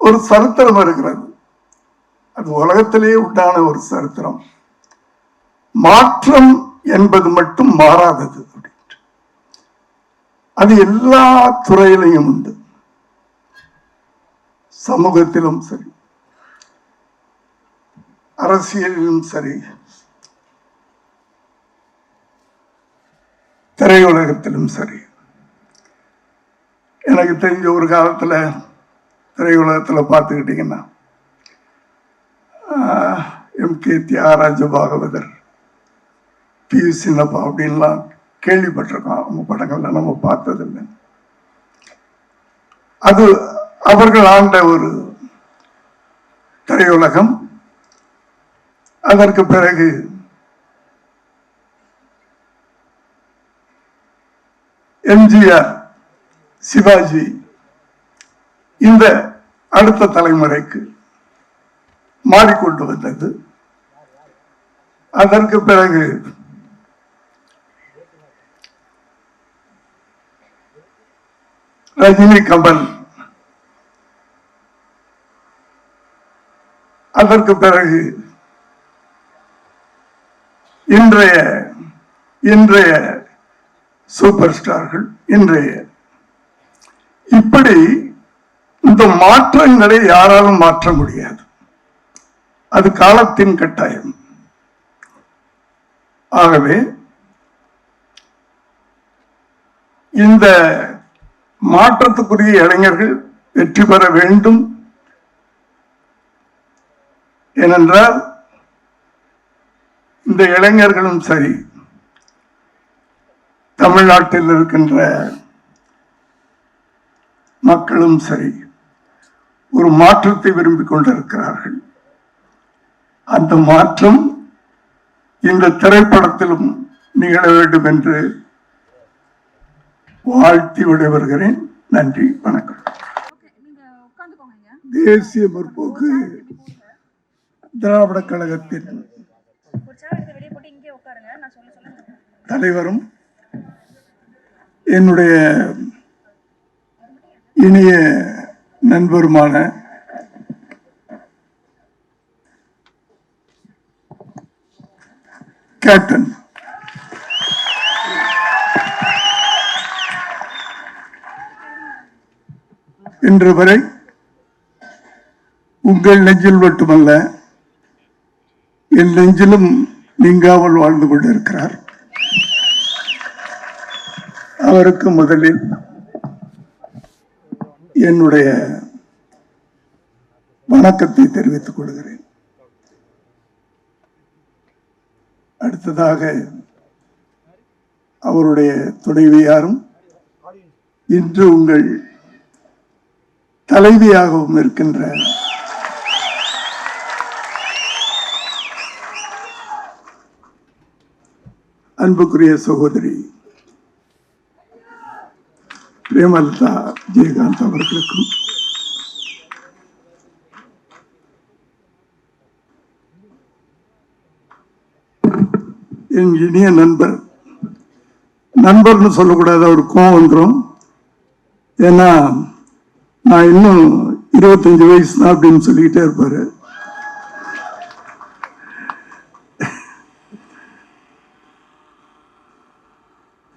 ஒரு சரித்திரம் இருக்கிறது. அது உலகத்திலேயே உண்டான ஒரு சரித்திரம். மாற்றம் என்பது மட்டும் மாறாதது. அது எல்லா துறையிலையும் உண்டு. சமூகத்திலும் சரி, அரசியலிலும் சரி, திரையுலகத்திலும் சரி. எனக்கு தெரிஞ்ச ஒரு காலத்துல திரையுலகத்துல பார்த்துக்கிட்டீங்கன்னா எம்.கே. தியாகராஜ பாகவதர், பி. சின்னப்பா அப்படின்லாம் கேள்விப்பட்டிருக்கோம். அவங்க படங்கள்ல நம்ம பார்த்ததில்லை. அது அவர்கள் ஆண்ட ஒரு திரையுலகம். அதற்கு பிறகு எம்ஜிஆர், சிவாஜி, இந்த அடுத்த தலைமுறைக்கு மாறிக்கொண்டு வந்தது. அதற்கு பிறகு ரஜினி, கமல், அதற்கு பிறகு இன்றைய சூப்பர் ஸ்டார்கள், இப்படி இந்த மாற்றங்களை யாராலும் மாற்ற முடியாது. அது காலத்தின் கட்டாயம். ஆகவே இந்த மாற்றத்துக்குரிய இளைஞர்கள் வெற்றி பெற வேண்டும். ஏனென்றால் இந்த இளைஞர்களும் சரி, தமிழ்நாட்டில் இருக்கின்ற மக்களும் சரி, ஒரு மாற்றத்தை விரும்பிக் கொண்டிருக்கிறார்கள். அந்த மாற்றம் இந்த திரைப்படத்திலும் நிகழ வேண்டும் என்று வாழ்த்தி விடைபெறுகிறேன். நன்றி, வணக்கம். தேசிய முற்போக்கு திராவிட கழகத்தின் தலைவரும் என்னுடைய இனிய நண்பருமான கேப்டன் இன்று வரை உங்கள் நெஞ்சில் மட்டுமல்ல என் நெஞ்சிலும் நீங்காமல் வாழ்ந்து கொண்டிருக்கிறார். அவருக்கு முதலில் என்னுடைய வணக்கத்தை தெரிவித்துக் கொள்கிறேன். அடுத்ததாக அவருடைய துணைவியாரும் இன்று உங்கள் தலைவியாகவும் இருக்கின்ற அன்புக்குரிய சகோதரி பிரேமலதா ஜெயகாந்த் அவர்களுக்கும், என் இனிய நண்பர்னு சொல்லக்கூடாது, அவர் கோவம் வந்துடும். ஏன்னா நான் இன்னும் 25 வயசு தான் அப்படின்னு சொல்லிக்கிட்டே இருப்பாரு.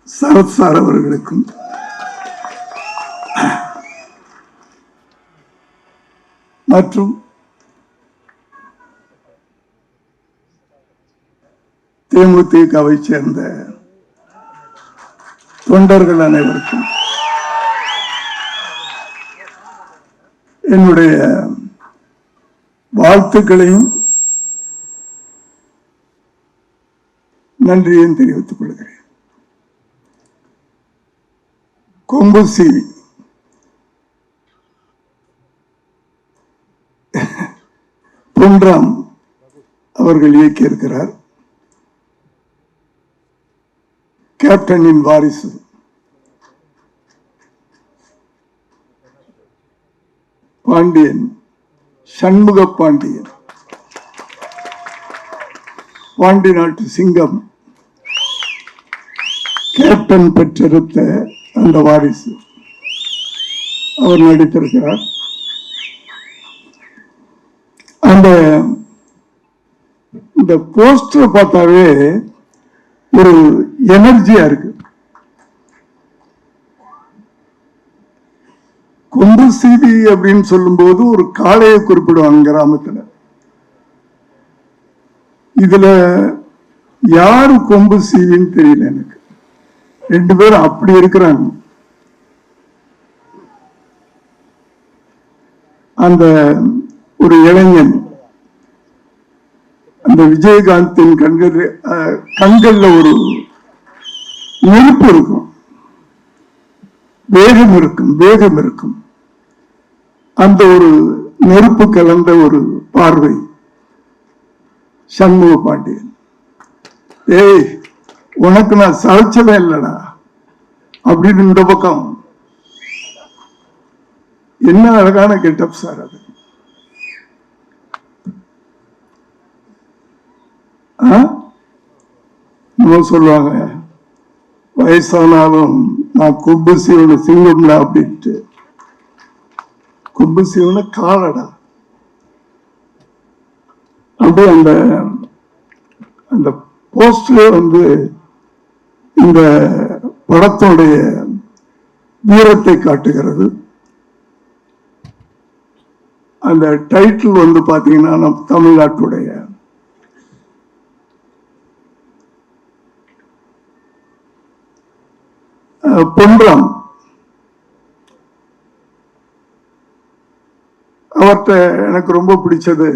சரத் சார் அவர்களுக்கும், மற்றும் தேமுதிகவை சேர்ந்த தொண்டர்கள் அனைவருக்கும் என்னுடைய வாழ்த்துக்களையும் நன்றியையும் தெரிவித்துக் கொள்கிறேன். கொங்கு சீவி பொன்ராம் அவர்கள் இயக்கியிருக்கிறார். கேப்டனின் வாரிசு பாண்டியன், சண்முக பாண்டியன், பாண்டி நாட்டு சிங்கம், கேப்டன் பெற்றெடுத்த அந்த வாரிசு அவர் நடித்திருக்கிறார். அந்த இந்த போஸ்டர் பார்த்தாவே ஒரு எனர்ஜியா இருக்கு. கொம்பு சீவி அப்படின்னு சொல்லும் போது ஒரு காளையை குறிப்பிடுவாங்க கிராமத்துல. இதுல யாரு கொம்பு சீவின்னு தெரியல எனக்கு. ரெண்டு பேரும் அப்படி இருக்கிறாங்க. அந்த ஒரு இளைஞன் அந்த விஜயகாந்தின் கண்கள்ல ஒரு நெருப்பு இருக்கும், வேகம் இருக்கும். அந்த ஒரு நெருப்பு கலந்த ஒரு பார்வை. சண்முக பாண்டியன், ஏய் உனக்கு நான் சளைச்சவே இல்லடா அப்படின்னு இந்த பக்கம். என்ன அழகான கெட்டப் சார் அது. சொல்லுவாங்க வயசானாலும் நான் கொம்பு சீவன சிங்கம்டா அப்படின்ட்டு. கொம்பு சீவன காலடா அப்படி. அந்த போஸ்டர் இந்த படத்துடைய வீரத்தை காட்டுகிறது. அந்த டைட்டில் பாத்தீங்கன்னா நம்ம தமிழ்நாட்டுடைய பொன்ராம். அவர்கிட்ட எனக்கு ரொம்ப பிடிச்சது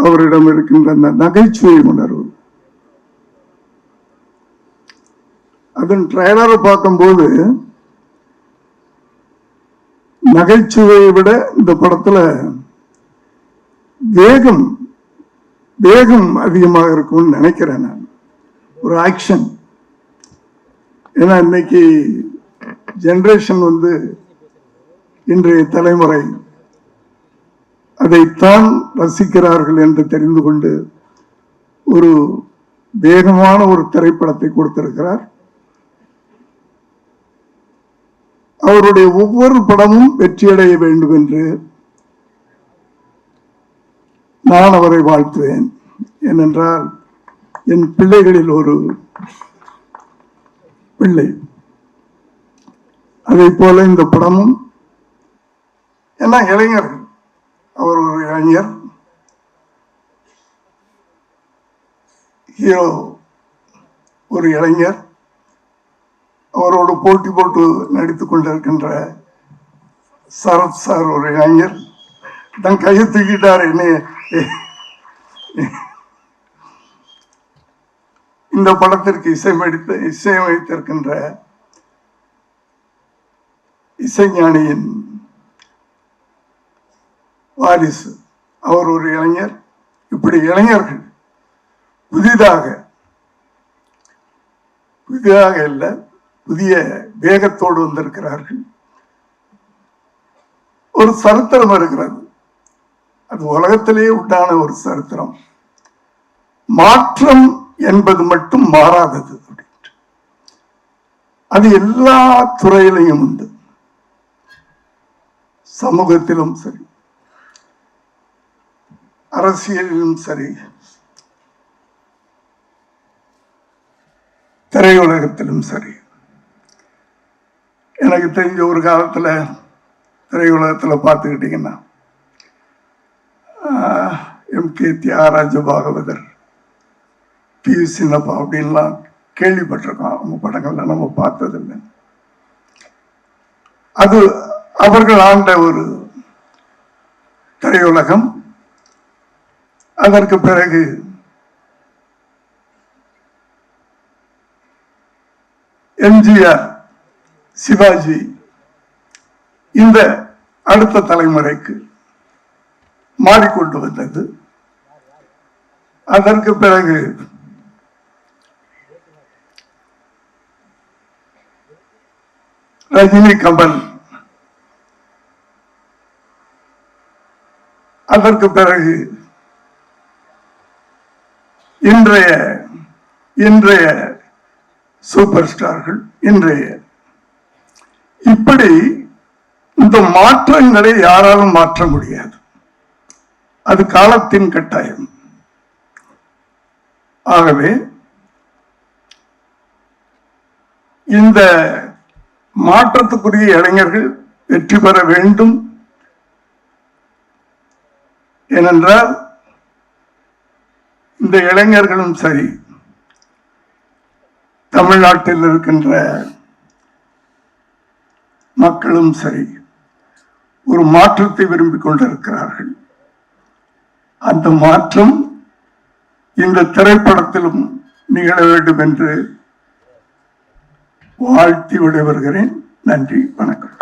அவரிடம் இருக்கின்ற அந்த நகைச்சுவை உணர்வு. அதன் ட்ரைலரை பார்க்கும்போது நகைச்சுவையை விட இந்த படத்துல வேகம் அதிகமாக இருக்கும்னு நினைக்கிறேன் நான். ஒரு ஆக்ஷன். ஏன்னா இன்னைக்கு ஜெனரேஷன் இன்றைய தலைமுறை அதைத்தான் ரசிக்கிறார்கள் என்று தெரிந்து கொண்டு ஒரு வேகமான ஒரு திரைப்படத்தை கொடுத்திருக்கிறார். அவருடைய ஒவ்வொரு படமும் வெற்றியடைய வேண்டும் என்று நான் அவரை வாழ்த்துவேன். ஏனென்றால் என் பிள்ளைகளில் ஒரு பிள்ளை. அதை போல இந்த படமும். ஏன்னா இளைஞர்கள், அவர் ஒரு இளைஞர், ஹீரோ ஒரு இளைஞர், அவரோடு போட்டி போட்டு நடித்துக் கொண்டிருக்கின்ற சரத் சார் ஒரு இளைஞர். தன் கையை தூக்கிட்டார். என்ன இந்த படத்திற்கு இசையமைத்திருக்கின்ற இசைஞானியின் வாரிசு, அவர் ஒரு இளைஞர். இப்படி இளைஞர்கள் புதிதாக இல்லை, புதிய வேகத்தோடு வந்திருக்கிறார்கள். ஒரு சரித்திரம் இருக்கிறது. அது உலகத்திலேயே உண்டான ஒரு சரித்திரம். மாற்றம் என்பது மட்டும் மாறாதது. அது எல்லா துறையிலையும் உண்டு. சமூகத்திலும் சரி, அரசியலிலும் சரி, திரையுலகத்திலும் சரி. எனக்கு தெரிஞ்ச ஒரு காலத்துல திரையுலகத்துல பார்த்துக்கிட்டீங்கன்னா எம்.கே. தியாகராஜ பாகவதர், பி. சின்னப்பா அப்படின்லாம் கேள்விப்பட்டிருக்கோம். அவங்க படங்கள்ல நம்ம பார்த்ததில்லை. அது அவர்கள் ஆண்ட ஒரு திரையுலகம். அதற்கு பிறகு எம்ஜிஆர், சிவாஜி, இந்த அடுத்த தலைமுறைக்கு மாறிக்கொண்டு வந்தது. அதற்கு பிறகு ரஜினி, கமல், அதற்கு பிறகு இன்றைய சூப்பர் ஸ்டார்கள், இப்படி இந்த மாற்றங்களை யாராலும் மாற்ற முடியாது. அது காலத்தின் கட்டாயம். ஆகவே இந்த மாற்றத்துக்குரிய இளைஞர்கள் வெற்றி பெற வேண்டும். ஏனென்றால் இந்த இளைஞர்களும் சரி, தமிழ்நாட்டில் இருக்கின்ற மக்களும் சரி, ஒரு மாற்றத்தை விரும்பிக் கொண்டிருக்கிறார்கள். அந்த மாற்றம் இந்த திரைப்படத்திலும் நிகழ வேண்டும் என்று வாழ்த்தி விடைபெறுகிறேன். நன்றி, வணக்கம்.